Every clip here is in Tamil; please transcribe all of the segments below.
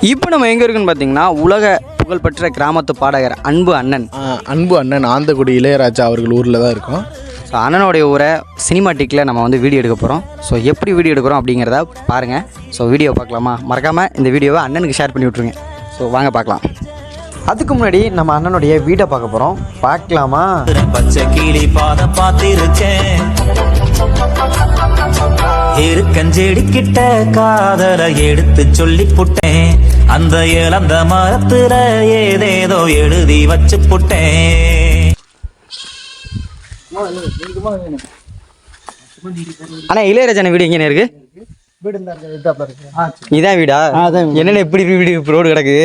இப்போ நம்ம எங்கே இருக்குன்னு பார்த்தீங்கன்னா உலக புகழ்பெற்ற கிராமத்து பாடகர் அன்பு அண்ணன் ஆந்தக்குடி இளையராஜா அவர்கள் ஊரில் தான் இருக்கோம். ஸோ அண்ணனுடைய ஊரை சினிமாட்டிக்கில் நம்ம வந்து வீடியோ எடுக்க போகிறோம். ஸோ எப்படி வீடியோ எடுக்கிறோம் அப்படிங்கிறத பாருங்கள். ஸோ வீடியோ பார்க்கலாமா? மறக்காமல் இந்த வீடியோவை அண்ணனுக்கு ஷேர் பண்ணி விட்ருங்க. ஸோ வாங்க பார்க்கலாம். அதுக்கு முன்னாடி நம்ம அண்ணனுடைய வீட்டை பார்க்க போகிறோம். பார்க்கலாமா? பச்சை கிளி பாதம் பார்த்திருக்கேன், இருக்கஞ்செடி கிட்ட காதல எடுத்து சொல்லி புட்டேன், அந்த இளந்த மரத்துல ஏதேதோ எழுதி வச்சு புட்டேன். ஆனால் இளையராஜன வீடு எங்கே இருக்கு? இதான் வீடா? என்னென்ன எப்படி வீடு ரோடு கிடக்குது?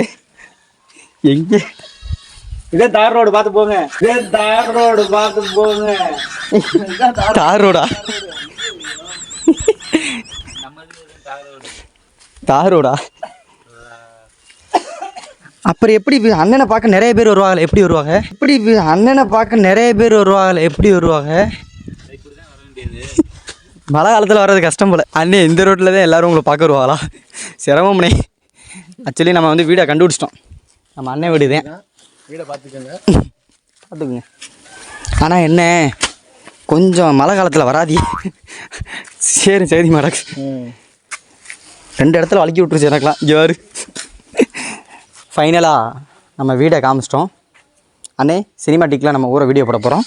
எங்கே? இதே தார் ரோடு பார்த்து போங்க. தார் ரோடா? தார் ரோடா? அப்புறம் எப்படி அண்ணனை பார்க்க நிறைய பேர் வருவாங்க? எப்படி வருவாங்க? அண்ணனை பார்க்க நிறைய பேர் வருவாங்க? எப்படி வருவாங்க? மழை காலத்தில் வர்றது கஷ்டம் போல. அண்ணே இந்த ரோட்டில் தான் எல்லோரும் உங்களை பார்க்க வருவாங்களா? சிரமம்னே. ஆக்சுவலி நம்ம வந்து வீடை கண்டுபிடிச்சிட்டோம். நம்ம அண்ணன் வீடு தான். வீடை பார்த்துக்கோங்க. ஆனால் என்ன கொஞ்சம் மழை காலத்தில் வராதி. சரி மேடம். 2 இடத்துல வலிக்கி விட்டுருச்சு எனக்குலாம். ஜோரு ஃபைனலாக நம்ம வீடை காமிச்சிட்டோம். அண்ணே சினிமாட்டிக்கில் நம்ம ஊரை வீடியோ போட போகிறோம்.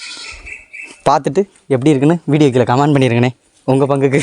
பார்த்துட்டு எப்படி இருக்குன்னு வீடியோ கீழே கமெண்ட் பண்ணிடுங்கண்ணே உங்கள் பங்குக்கு.